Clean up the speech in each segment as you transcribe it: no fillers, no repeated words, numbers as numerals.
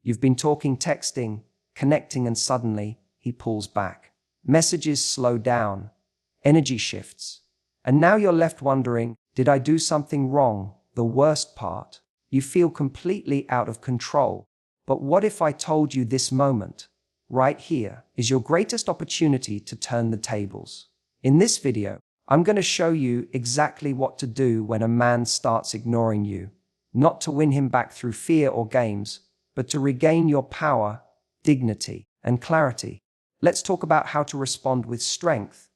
You've been talking, texting, connecting, and suddenly he pulls back. Messages slow down, energy shifts, and now you're left wondering, did I do something wrong? The worst part, you feel completely out of control. But what if I told you this moment, right here, is your greatest opportunity to turn the tables? In this video, I'm going to show you exactly what to do when a man starts ignoring you, not to win him back through fear or games, but to regain your power, dignity, and clarity. Let's talk about how to respond with strength,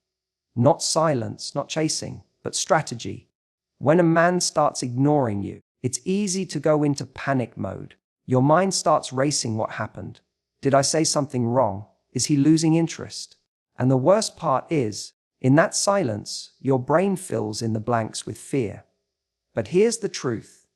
not silence, not chasing, but strategy. When a man starts ignoring you, it's easy to go into panic mode. Your mind starts racing. What happened? Did I say something wrong? Is he losing interest? And the worst part is, in that silence, your brain fills in the blanks with fear. But here's the truth.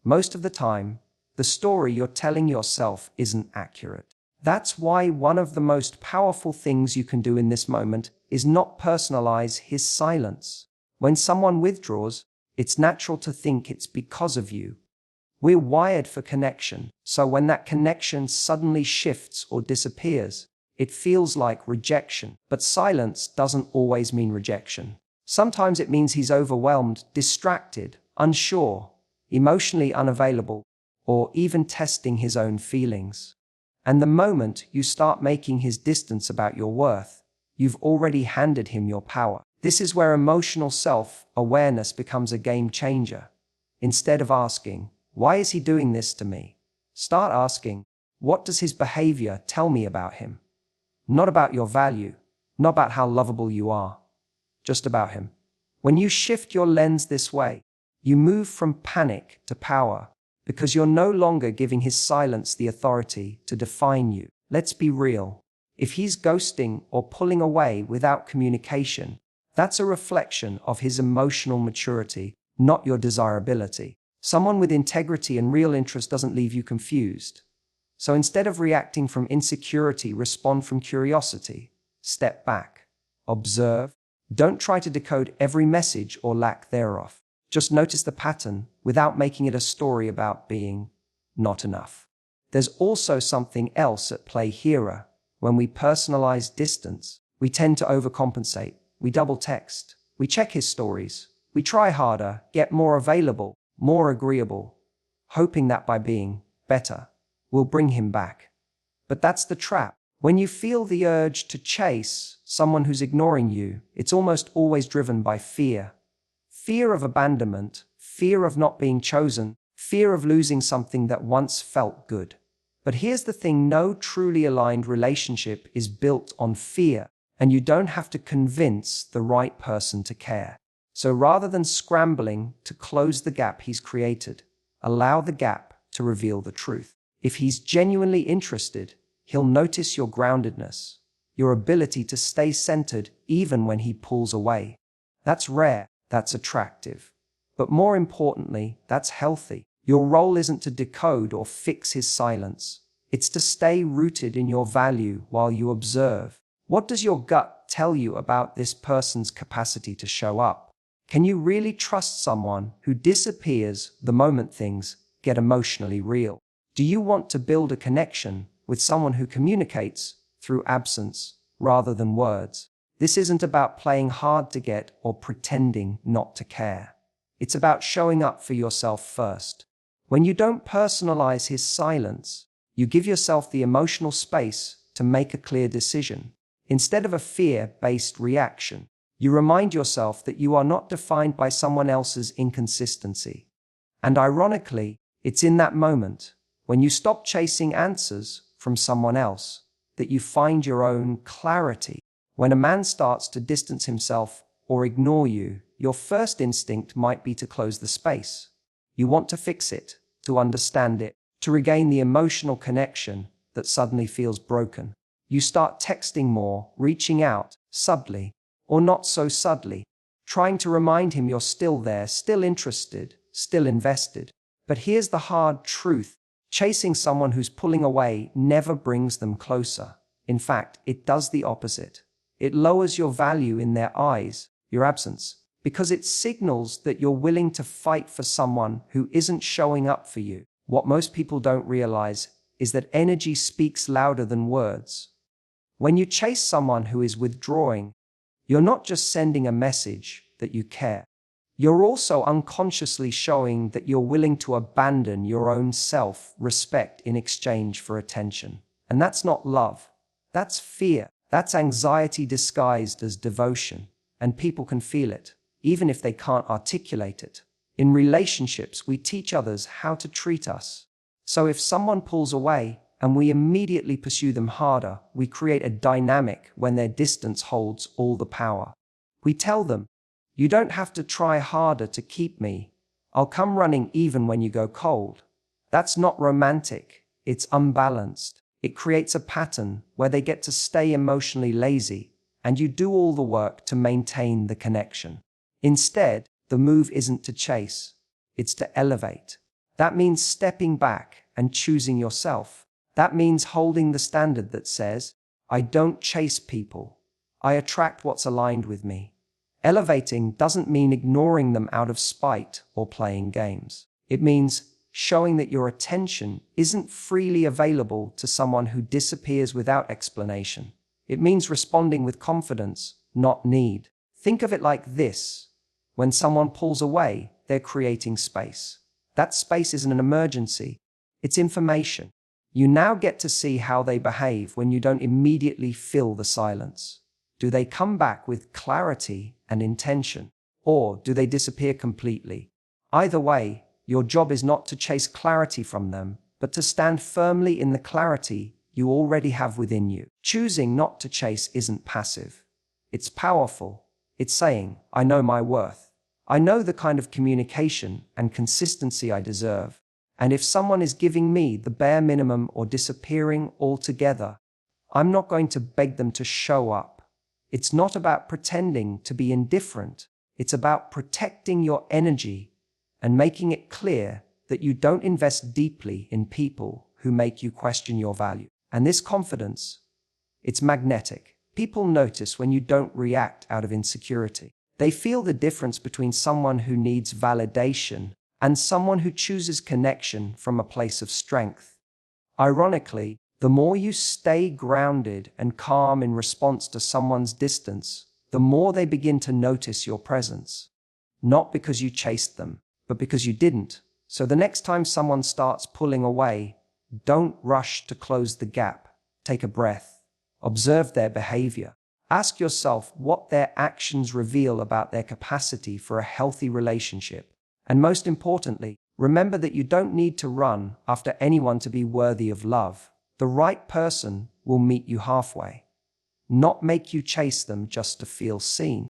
Most of the time, the story you're telling yourself isn't accurate. That's why one of the most powerful things you can do in this moment is not personalize his silence. When someone withdraws, it's natural to think it's because of you. We're wired for connection, so when that connection suddenly shifts or disappears, it feels like rejection. But silence doesn't always mean rejection. Sometimes it means he's overwhelmed, distracted, unsure, emotionally unavailable, or even testing his own feelings. And the moment you start making his distance about your worth, you've already handed him your power. This is where emotional self-awareness becomes a game changer. Instead of asking, why is he doing this to me? Start asking, what does his behavior tell me about him? Not about your value, not about how lovable you are, just about him. When you shift your lens this way, you move from panic to power, because you're no longer giving his silence the authority to define you. Let's be real. If he's ghosting or pulling away without communication, that's a reflection of his emotional maturity, not your desirability. Someone with integrity and real interest doesn't leave you confused. So instead of reacting from insecurity, respond from curiosity. Step back. Observe. Don't try to decode every message or lack thereof. Just notice the pattern without making it a story about being not enough. There's also something else at play here. When we personalize distance, we tend to overcompensate. We double text. We check his stories. We try harder, get more available, more agreeable, hoping that by being better, we'll bring him back. But that's the trap. When you feel the urge to chase someone who's ignoring you, it's almost always driven by fear. Fear of abandonment, fear of not being chosen, fear of losing something that once felt good. But here's the thing, no truly aligned relationship is built on fear, and you don't have to convince the right person to care. So rather than scrambling to close the gap he's created, allow the gap to reveal the truth. If he's genuinely interested, he'll notice your groundedness, your ability to stay centered even when he pulls away. That's rare. That's attractive. But more importantly, that's healthy. Your role isn't to decode or fix his silence. It's to stay rooted in your value while you observe. What does your gut tell you about this person's capacity to show up? Can you really trust someone who disappears the moment things get emotionally real? Do you want to build a connection with someone who communicates through absence rather than words? This isn't about playing hard to get or pretending not to care. It's about showing up for yourself first. When you don't personalize his silence, you give yourself the emotional space to make a clear decision. Instead of a fear-based reaction, you remind yourself that you are not defined by someone else's inconsistency. And ironically, it's in that moment, when you stop chasing answers from someone else, that you find your own clarity. When a man starts to distance himself or ignore you, your first instinct might be to close the space. You want to fix it, to understand it, to regain the emotional connection that suddenly feels broken. You start texting more, reaching out, subtly, or not so subtly, trying to remind him you're still there, still interested, still invested. But here's the hard truth. Chasing someone who's pulling away never brings them closer. In fact, it does the opposite. It lowers your value in their eyes, your absence, because it signals that you're willing to fight for someone who isn't showing up for you. What most people don't realize is that energy speaks louder than words. When you chase someone who is withdrawing, you're not just sending a message that you care. You're also unconsciously showing that you're willing to abandon your own self-respect in exchange for attention. And that's not love. That's fear. That's anxiety disguised as devotion. And people can feel it, even if they can't articulate it. In relationships, we teach others how to treat us. So if someone pulls away and we immediately pursue them harder, we create a dynamic when their distance holds all the power. We tell them, "You don't have to try harder to keep me. I'll come running even when you go cold." That's not romantic. It's unbalanced. It creates a pattern where they get to stay emotionally lazy, and you do all the work to maintain the connection. Instead, the move isn't to chase, it's to elevate. That means stepping back and choosing yourself. That means holding the standard that says, "I don't chase people. I attract what's aligned with me." Elevating doesn't mean ignoring them out of spite or playing games. It means showing that your attention isn't freely available to someone who disappears without explanation. It means responding with confidence, not need. Think of it like this. When someone pulls away, they're creating space. That space isn't an emergency. It's information. You now get to see how they behave when you don't immediately fill the silence. Do they come back with clarity and intention? Or do they disappear completely? Either way, your job is not to chase clarity from them, but to stand firmly in the clarity you already have within you. Choosing not to chase isn't passive. It's powerful. It's saying, "I know my worth. I know the kind of communication and consistency I deserve. And if someone is giving me the bare minimum or disappearing altogether, I'm not going to beg them to show up." It's not about pretending to be indifferent. It's about protecting your energy and making it clear that you don't invest deeply in people who make you question your value. And this confidence, it's magnetic. People notice when you don't react out of insecurity. They feel the difference between someone who needs validation and someone who chooses connection from a place of strength. Ironically, the more you stay grounded and calm in response to someone's distance, the more they begin to notice your presence. Not because you chased them, but because you didn't. So the next time someone starts pulling away, don't rush to close the gap. Take a breath. Observe their behavior. Ask yourself what their actions reveal about their capacity for a healthy relationship. And most importantly, remember that you don't need to run after anyone to be worthy of love. The right person will meet you halfway, not make you chase them just to feel seen.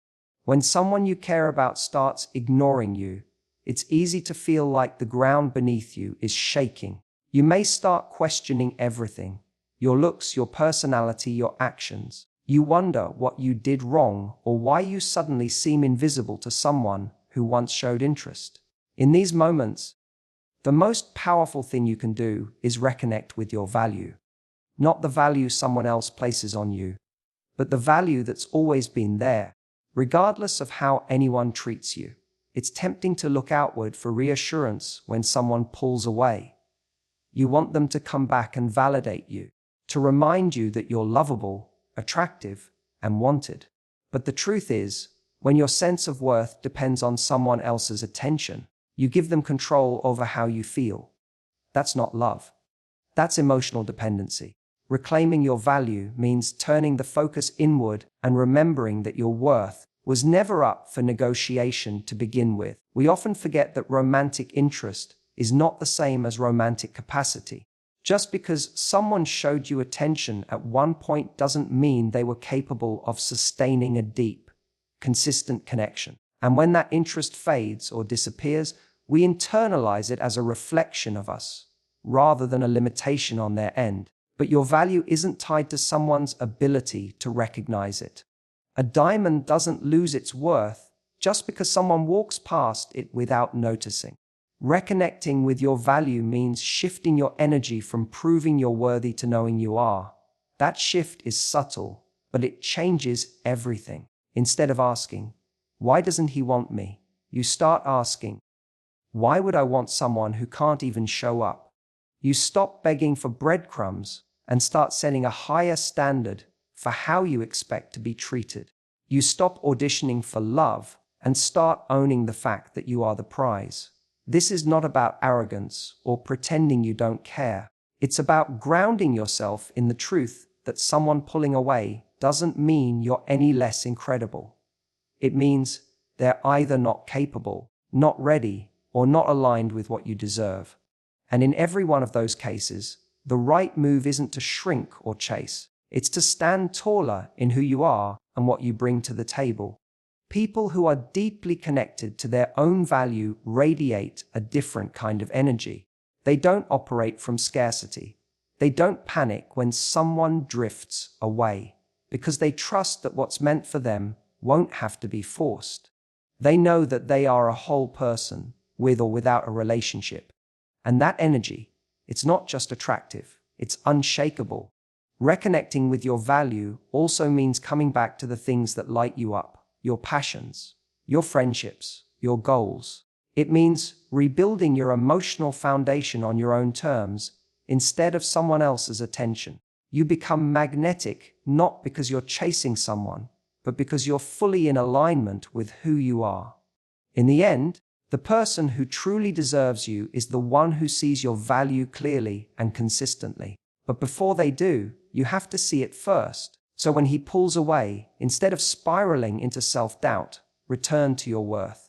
When someone you care about starts ignoring you, it's easy to feel like the ground beneath you is shaking. You may start questioning everything: your looks, your personality, your actions. You wonder what you did wrong or why you suddenly seem invisible to someone who once showed interest. In these moments, the most powerful thing you can do is reconnect with your value. Not the value someone else places on you, but the value that's always been there, regardless of how anyone treats you. It's tempting to look outward for reassurance when someone pulls away. You want them to come back and validate you, to remind you that you're lovable, attractive, and wanted. But the truth is, when your sense of worth depends on someone else's attention, you give them control over how you feel. That's not love. That's emotional dependency. Reclaiming your value means turning the focus inward and remembering that your worth was never up for negotiation to begin with. We often forget that romantic interest is not the same as romantic capacity. Just because someone showed you attention at one point doesn't mean they were capable of sustaining a deep, consistent connection. And when that interest fades or disappears, we internalize it as a reflection of us, rather than a limitation on their end. But your value isn't tied to someone's ability to recognize it. A diamond doesn't lose its worth just because someone walks past it without noticing. Reconnecting with your value means shifting your energy from proving you're worthy to knowing you are. That shift is subtle, but it changes everything. Instead of asking, "Why doesn't he want me?" you start asking, "Why would I want someone who can't even show up?" You stop begging for breadcrumbs and start setting a higher standard for how you expect to be treated. You stop auditioning for love and start owning the fact that you are the prize. This is not about arrogance or pretending you don't care. It's about grounding yourself in the truth that someone pulling away doesn't mean you're any less incredible. It means they're either not capable, not ready, or not aligned with what you deserve. And in every one of those cases, the right move isn't to shrink or chase. It's to stand taller in who you are and what you bring to the table. People who are deeply connected to their own value radiate a different kind of energy. They don't operate from scarcity. They don't panic when someone drifts away, because they trust that what's meant for them won't have to be forced. They know that they are a whole person, with or without a relationship. And that energy, it's not just attractive, it's unshakable. Reconnecting with your value also means coming back to the things that light you up, your passions, your friendships, your goals. It means rebuilding your emotional foundation on your own terms instead of someone else's attention. You become magnetic not because you're chasing someone, but because you're fully in alignment with who you are. In the end, the person who truly deserves you is the one who sees your value clearly and consistently. But before they do, you have to see it first. So when he pulls away, instead of spiraling into self-doubt, return to your worth.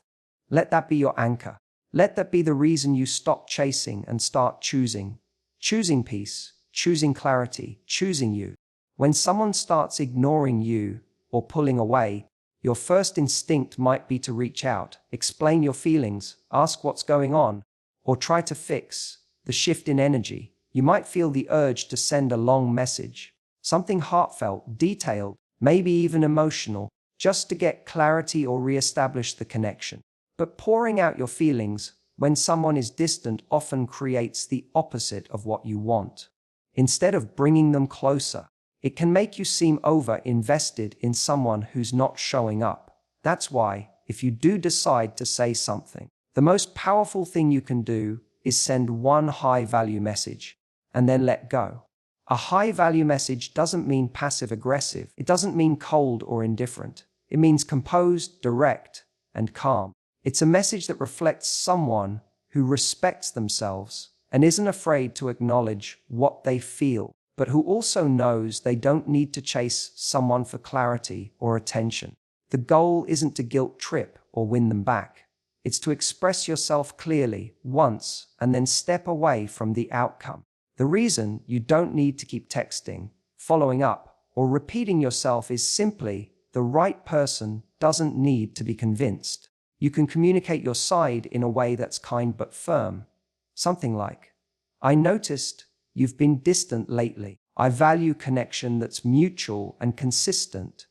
Let that be your anchor. Let that be the reason you stop chasing and start choosing. Choosing peace, choosing clarity, choosing you. When someone starts ignoring you or pulling away, your first instinct might be to reach out, explain your feelings, ask what's going on, or try to fix the shift in energy. You might feel the urge to send a long message, something heartfelt, detailed, maybe even emotional, just to get clarity or re-establish the connection. But pouring out your feelings when someone is distant often creates the opposite of what you want. Instead of bringing them closer, it can make you seem over-invested in someone who's not showing up. That's why, if you do decide to say something, the most powerful thing you can do is send one high-value message and then let go. A high-value message doesn't mean passive-aggressive. It doesn't mean cold or indifferent. It means composed, direct, and calm. It's a message that reflects someone who respects themselves and isn't afraid to acknowledge what they feel, but who also knows they don't need to chase someone for clarity or attention. The goal isn't to guilt trip or win them back. It's to express yourself clearly once and then step away from the outcome. The reason you don't need to keep texting, following up, or repeating yourself is simply the right person doesn't need to be convinced. You can communicate your side in a way that's kind but firm. Something like, I noticed you've been distant lately. I value connection that's mutual and consistent.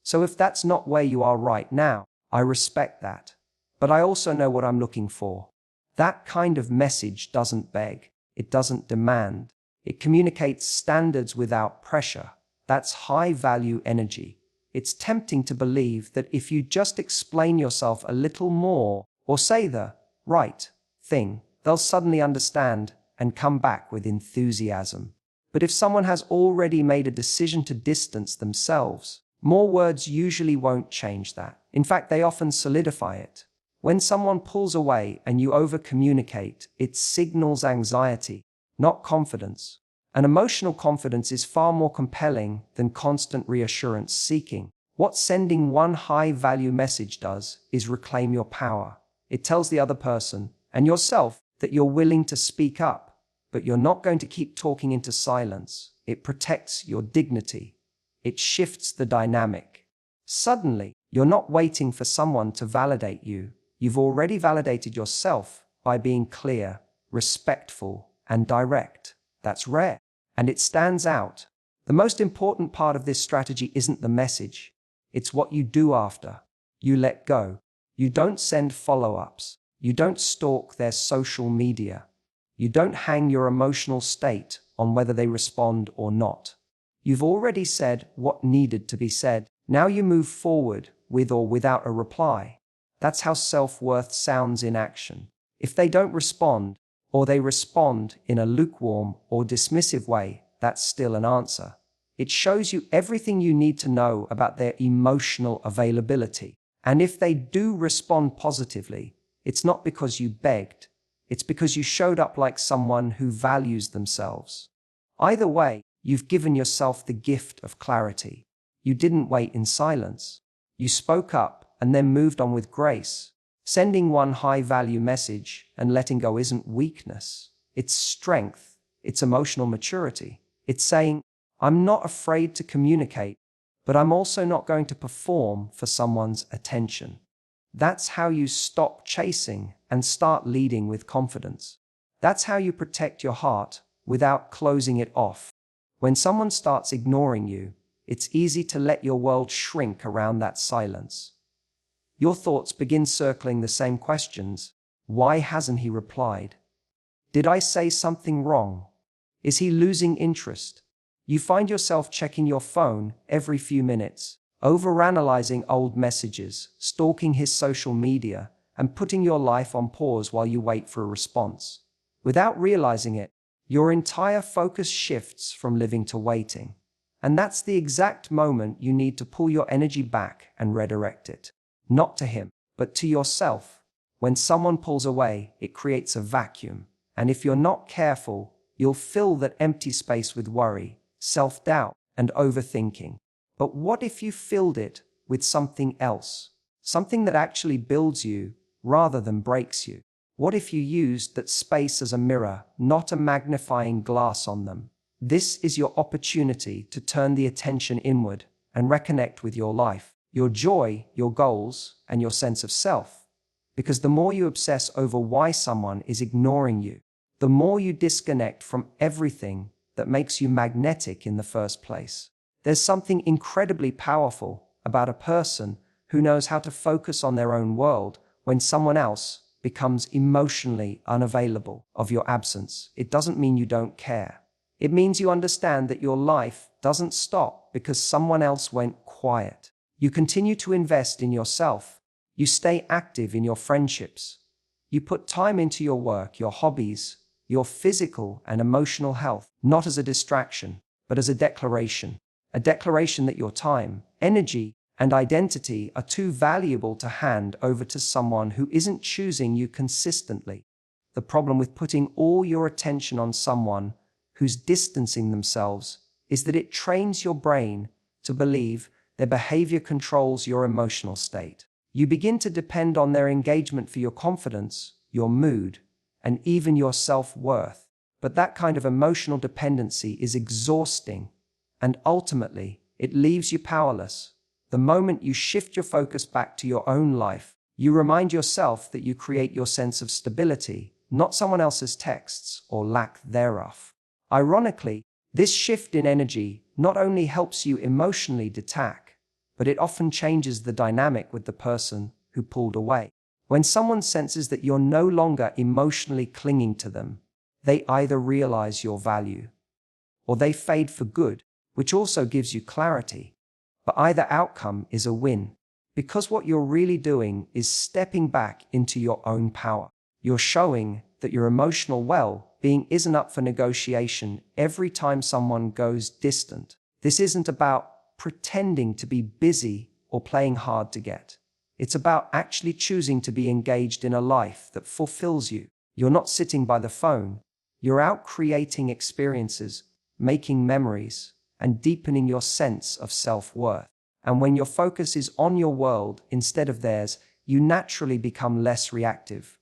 So if that's not where you are right now, I respect that. But I also know what I'm looking for. That kind of message doesn't beg. It doesn't demand. It communicates standards without pressure. That's high-value energy. It's tempting to believe that if you just explain yourself a little more or say the right thing, they'll suddenly understand and come back with enthusiasm. But if someone has already made a decision to distance themselves, more words usually won't change that. In fact, they often solidify it. When someone pulls away and you over-communicate, it signals anxiety, not confidence. And emotional confidence is far more compelling than constant reassurance seeking. What sending one high-value message does is reclaim your power. It tells the other person and yourself that you're willing to speak up, but you're not going to keep talking into silence. It protects your dignity. It shifts the dynamic. Suddenly, you're not waiting for someone to validate you. You've already validated yourself by being clear, respectful, and direct. That's rare, and it stands out. The most important part of this strategy isn't the message. It's what you do after. You let go. You don't send follow-ups. You don't stalk their social media. You don't hang your emotional state on whether they respond or not. You've already said what needed to be said. Now you move forward with or without a reply. That's how self-worth sounds in action. If they don't respond, or they respond in a lukewarm or dismissive way, that's still an answer. It shows you everything you need to know about their emotional availability. And if they do respond positively, it's not because you begged, it's because you showed up like someone who values themselves. Either way, you've given yourself the gift of clarity. You didn't wait in silence. You spoke up and then moved on with grace. Sending one high-value message and letting go isn't weakness. It's strength. It's emotional maturity. It's saying, I'm not afraid to communicate, but I'm also not going to perform for someone's attention. That's how you stop chasing and start leading with confidence. That's how you protect your heart without closing it off. When someone starts ignoring you, it's easy to let your world shrink around that silence. Your thoughts begin circling the same questions. Why hasn't he replied? Did I say something wrong? Is he losing interest? You find yourself checking your phone every few minutes, overanalyzing old messages, stalking his social media, and putting your life on pause while you wait for a response. Without realizing it, your entire focus shifts from living to waiting. And that's the exact moment you need to pull your energy back and redirect it. Not to him, but to yourself. When someone pulls away, it creates a vacuum. And if you're not careful, you'll fill that empty space with worry, self-doubt, and overthinking. But what if you filled it with something else? Something that actually builds you rather than breaks you? What if you used that space as a mirror, not a magnifying glass on them? This is your opportunity to turn the attention inward and reconnect with your life, your joy, your goals, and your sense of self. Because the more you obsess over why someone is ignoring you, the more you disconnect from everything that makes you magnetic in the first place. There's something incredibly powerful about a person who knows how to focus on their own world when someone else becomes emotionally unavailable of your absence. It doesn't mean you don't care. It means you understand that your life doesn't stop because someone else went quiet. You continue to invest in yourself. You stay active in your friendships. You put time into your work, your hobbies, your physical and emotional health, not as a distraction, but as a declaration that your time, energy, and identity are too valuable to hand over to someone who isn't choosing you consistently. The problem with putting all your attention on someone who's distancing themselves is that it trains your brain to believe their behavior controls your emotional state. You begin to depend on their engagement for your confidence, your mood, and even your self-worth. But that kind of emotional dependency is exhausting, and ultimately, it leaves you powerless. The moment you shift your focus back to your own life, you remind yourself that you create your sense of stability, not someone else's texts or lack thereof. Ironically, this shift in energy not only helps you emotionally detach, but it often changes the dynamic with the person who pulled away. When someone senses that you're no longer emotionally clinging to them, they either realize your value or they fade for good, which also gives you clarity. But either outcome is a win, because what you're really doing is stepping back into your own power. You're showing that your emotional well-being isn't up for negotiation every time someone goes distant. This isn't about pretending to be busy or playing hard to get. It's about actually choosing to be engaged in a life that fulfills you. You're not sitting by the phone. You're out creating experiences, making memories, and deepening your sense of self-worth. And when your focus is on your world instead of theirs, you naturally become less reactive.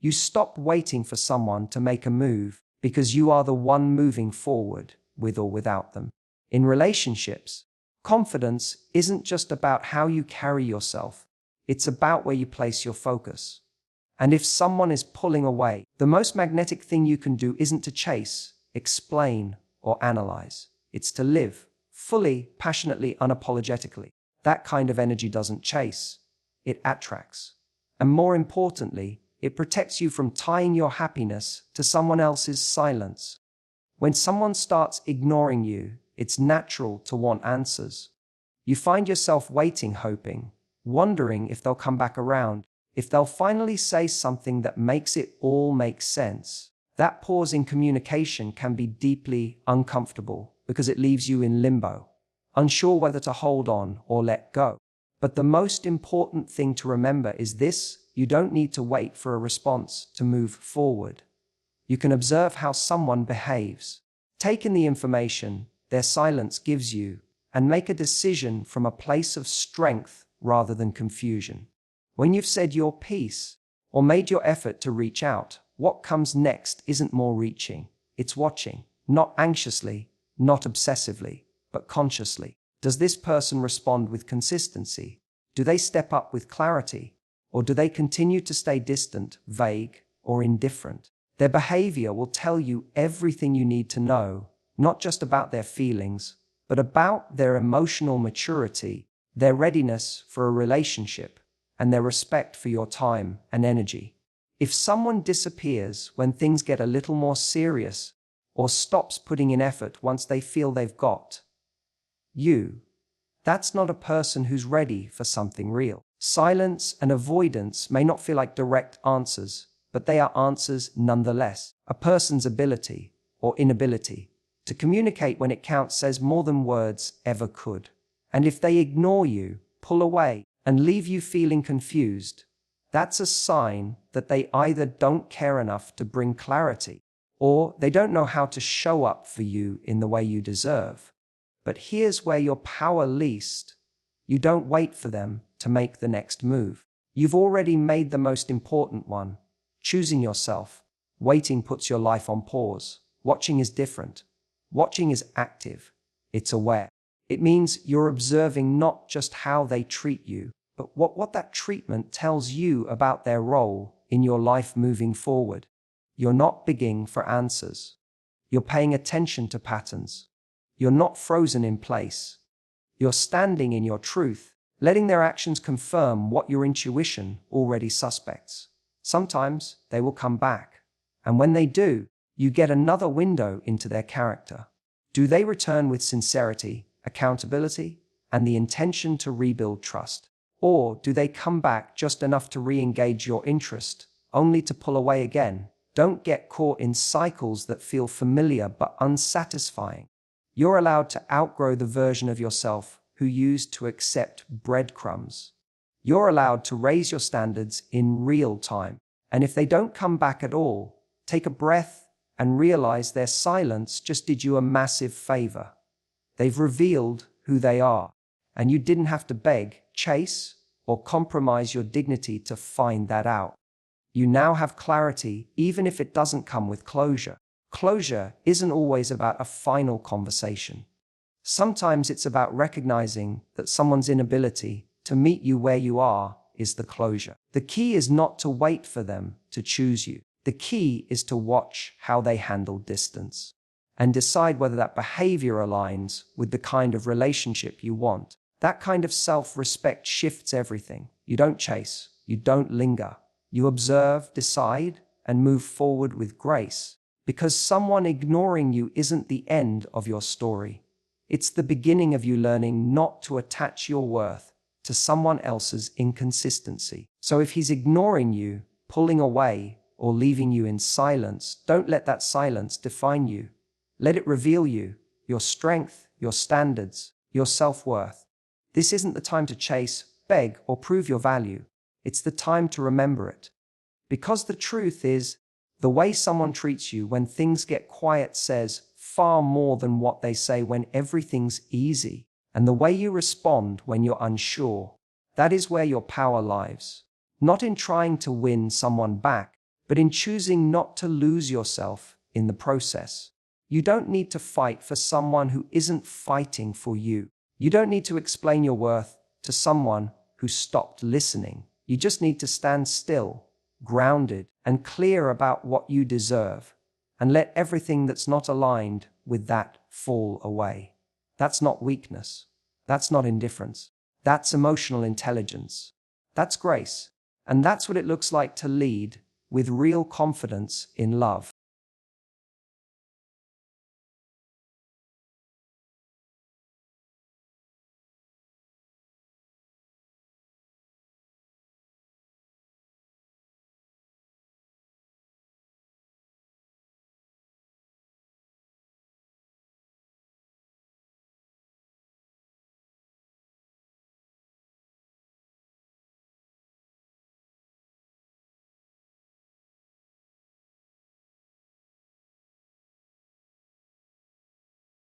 You stop waiting for someone to make a move because you are the one moving forward, with or without them. In relationships, confidence isn't just about how you carry yourself. It's about where you place your focus. And if someone is pulling away, the most magnetic thing you can do isn't to chase, explain, or analyze. It's to live, fully, passionately, unapologetically. That kind of energy doesn't chase, it attracts. And more importantly, it protects you from tying your happiness to someone else's silence. When someone starts ignoring you, it's natural to want answers. You find yourself waiting, hoping, wondering if they'll come back around, if they'll finally say something that makes it all make sense. That pause in communication can be deeply uncomfortable because it leaves you in limbo, unsure whether to hold on or let go. But the most important thing to remember is this: you don't need to wait for a response to move forward. You can observe how someone behaves. Take in the information their silence gives you and make a decision from a place of strength rather than confusion. When you've said your piece or made your effort to reach out, what comes next isn't more reaching, it's watching, not anxiously, not obsessively, but consciously. Does this person respond with consistency? Do they step up with clarity? Or do they continue to stay distant, vague, or indifferent? Their behavior will tell you everything you need to know, not just about their feelings, but about their emotional maturity, their readiness for a relationship, and their respect for your time and energy. If someone disappears when things get a little more serious, or stops putting in effort once they feel they've got you, that's not a person who's ready for something real. Silence and avoidance may not feel like direct answers, but they are answers nonetheless. A person's ability or inability to communicate when it counts says more than words ever could. And if they ignore you, pull away, and leave you feeling confused, that's a sign that they either don't care enough to bring clarity, or they don't know how to show up for you in the way you deserve. But here's where your power least. You don't wait for them to make the next move. You've already made the most important one, choosing yourself. Waiting puts your life on pause. Watching is different. Watching is active. It's aware. It means you're observing not just how they treat you, but what that treatment tells you about their role in your life moving forward. You're not begging for answers. You're paying attention to patterns. You're not frozen in place. You're standing in your truth, letting their actions confirm what your intuition already suspects. Sometimes they will come back, and when they do, you get another window into their character. Do they return with sincerity, accountability, and the intention to rebuild trust? Or do they come back just enough to re-engage your interest, only to pull away again? Don't get caught in cycles that feel familiar but unsatisfying. You're allowed to outgrow the version of yourself who used to accept breadcrumbs. You're allowed to raise your standards in real time. And if they don't come back at all, take a breath and realize their silence just did you a massive favor. They've revealed who they are, and you didn't have to beg, chase, or compromise your dignity to find that out. You now have clarity, even if it doesn't come with closure. Closure isn't always about a final conversation. Sometimes it's about recognizing that someone's inability to meet you where you are is the closure. The key is not to wait for them to choose you. The key is to watch how they handle distance and decide whether that behavior aligns with the kind of relationship you want. That kind of self-respect shifts everything. You don't chase, you don't linger. You observe, decide, and move forward with grace. Because someone ignoring you isn't the end of your story. It's the beginning of you learning not to attach your worth to someone else's inconsistency. So if he's ignoring you, pulling away, or leaving you in silence, don't let that silence define you. Let it reveal you, your strength, your standards, your self-worth. This isn't the time to chase, beg, or prove your value. It's the time to remember it. Because the truth is, the way someone treats you when things get quiet says far more than what they say when everything's easy. And the way you respond when you're unsure, that is where your power lies. Not in trying to win someone back, but in choosing not to lose yourself in the process. You don't need to fight for someone who isn't fighting for you. You don't need to explain your worth to someone who stopped listening. You just need to stand still, grounded, and clear about what you deserve, and let everything that's not aligned with that fall away. That's not weakness. That's not indifference. That's emotional intelligence. That's grace. And that's what it looks like to lead with real confidence in love.